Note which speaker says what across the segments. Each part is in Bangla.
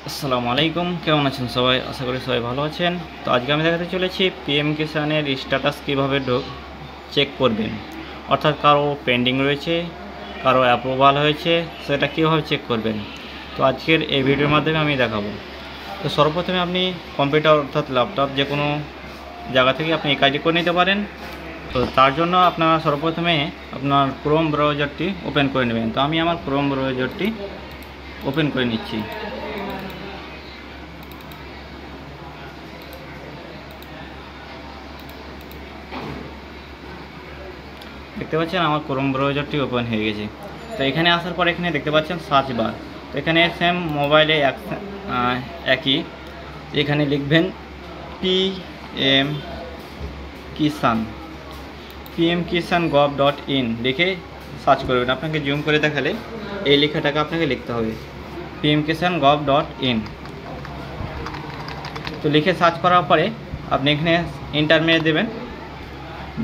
Speaker 1: আসসালামু আলাইকুম, কেমন আছেন সবাই? আশা করি সবাই ভালো আছেন। তো আজকে আমি দেখাতে চলেছি পিএম কিষানের স্ট্যাটাস কীভাবে চেক করবেন, অর্থাৎ কারো পেন্ডিং রয়েছে, কারো অ্যাপ্রুভাল হয়েছে, সেটা কীভাবে চেক করবেন। তো আজকের এই ভিডিওর মাধ্যমে আমি দেখাবো। তো সর্বপ্রথমে আপনি কম্পিউটার অর্থাৎ ল্যাপটপ যে কোনো জায়গা থেকে আপনি এই কাজটি করে নিতে পারেন। তো তার জন্য আপনারা সর্বপ্রথমে আপনার ক্রোম ব্রাউজারটি ওপেন করে নেবেন। তো আমি আমার ক্রোম ব্রাউজারটি ওপেন করে নিচ্ছি। দেখতে পাচ্ছেন আমার ক্রোম ব্রাউজারটি ওপেন হয়ে গেছে। তো এখানে আসার পর এখানে দেখতে পাচ্ছেন সার্চ বার। তো এখানে সেম মোবাইলে একই, এখানে লিখবেন পিএম কিষান gov.in লিখে সার্চ করবেন। আপনাকে জুম করে দেখালে এই লেখাটাকে আপনাকে লিখতে হবে পিএম কিষান gov.in। তো লিখে সার্চ করার পরে আপনি এখানে এন্টার মেরে দেবেন।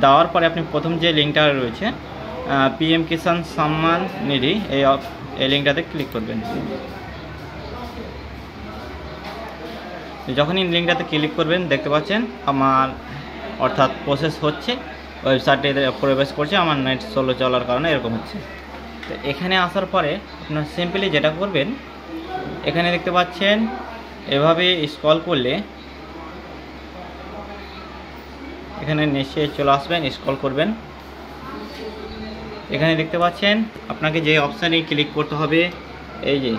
Speaker 1: দেওয়ার পরে আপনি প্রথম যে লিঙ্কটা রয়েছে পিএম কিষান সম্মান নিধি, এই লিঙ্কটাতে ক্লিক করবেন। যখনই লিঙ্কটাতে ক্লিক করবেন দেখতে পাচ্ছেন আমার অর্থাৎ প্রসেস হচ্ছে, ওয়েবসাইটে প্রবেশ করছে, আমার নেট স্লো চলার কারণে এরকম হচ্ছে। তো এখানে আসার পরে আপনার সিম্পলি যেটা করবেন, এখানে দেখতে পাচ্ছেন এভাবে স্ক্রল করলে এখানে নিচে চলে আসবেন, স্ক্রল করবেন। এখানে দেখতে পাচ্ছেন আপনাকে যে অপশানে ক্লিক করতে হবে, এই যে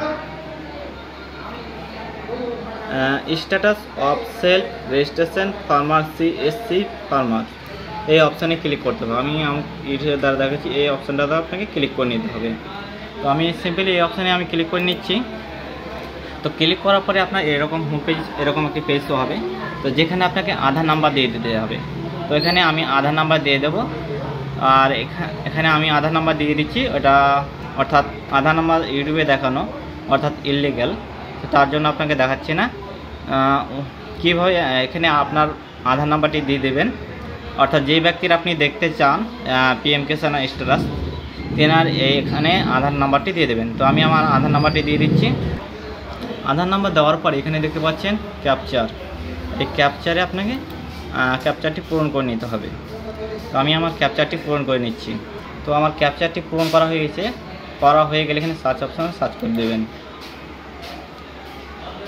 Speaker 1: status of self registration farmer CSC farmer, এই অপশানে ক্লিক করতে হবে। আমি ইউটিউবের দ্বারা দেখাচ্ছি, এই অপশানটাতে আপনাকে ক্লিক করে নিতে হবে। তো আমি সিম্পলি এই অপশানে আমি ক্লিক করে নিচ্ছি। তো ক্লিক করার পরে আপনার এরকম হোম পেজ, এরকম একটি পেজ হবে। তো যেখানে আপনাকে আধার নাম্বার দিয়ে দিতে হবে। তো এখানে আমি আধার নাম্বার দিয়ে দেবো, আর এখানে আমি আধার নাম্বার দিয়ে দিচ্ছি। ওটা অর্থাৎ আধার নাম্বার ইউটিউবে দেখানো অর্থাৎ ইললিগ্যাল, তো তার জন্য আপনাকে দেখাচ্ছি না। কীভাবে এখানে আপনার আধার নাম্বারটি দিয়ে দেবেন, অর্থাৎ যেই ব্যক্তির আপনি দেখতে চান পিএম কিষান স্ট্যাটাস, তেনার এখানে আধার নাম্বারটি দিয়ে দেবেন। তো আমি আমার আধার নাম্বারটি দিয়ে দিচ্ছি। আধার নাম্বার দেওয়ার পর এখানে দেখতে পাচ্ছেন ক্যাপচার, এই ক্যাপচারে আপনাকে ক্যাপচারটি পূরণ করে নিতে হবে। তো আমি আমার ক্যাপচারটি পূরণ করে নিচ্ছি। তো আমার ক্যাপচারটি পূরণ করা হয়ে গেছে। হয়ে গেলে এখানে সার্চ অপশানে সার্চ করে দেবেন।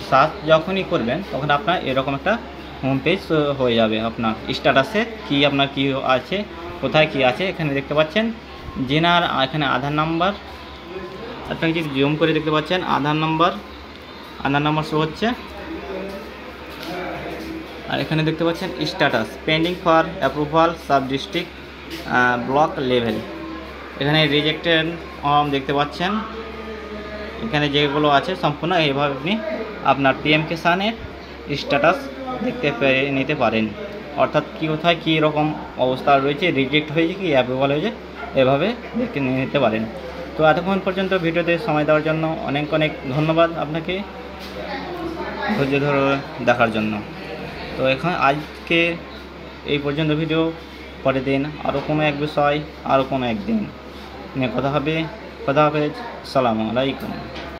Speaker 1: সার্চ যখনই করবেন তখন আপনার এরকম একটা হোম পেজ হয়ে যাবে। আপনার স্ট্যাটাসে কি আপনার কি আছে, কোথায় কি আছে এখানে দেখতে পাচ্ছেন। জেনার এখানে আধার নাম্বার, আপনাকে যদি জুম করে দেখতে পাচ্ছেন আধার নাম্বার শো হচ্ছে। আর এখানে দেখতে পাচ্ছেন status pending for approval sub district block level, এখানে রিজেক্টেড দেখতে পাচ্ছেন। এখানে যেগুলো আছে সম্পূর্ণ এইভাবে আপনি আপনার পিএম কিষানের স্ট্যাটাস দেখতে নিতে পারেন, অর্থাৎ কী কোথায় কী রকম অবস্থা রয়েছে, রিজেক্ট হয়েছে কি অ্যাপ্রুভাল হয়েছে, এভাবে দেখে নিতে পারেন। তো এতক্ষণ পর্যন্ত ভিডিওতে সময় দেওয়ার জন্য অনেক অনেক ধন্যবাদ আপনাকে, ধৈর্য ধরে দেখার জন্য। তো আজকে এই পর্যন্ত ভিডিও, পরের দিন আরও কোনো এক বিষয়, আরও কোনো একদিন নিয়ে কথা হবে। আসসালামু আলাইকুম।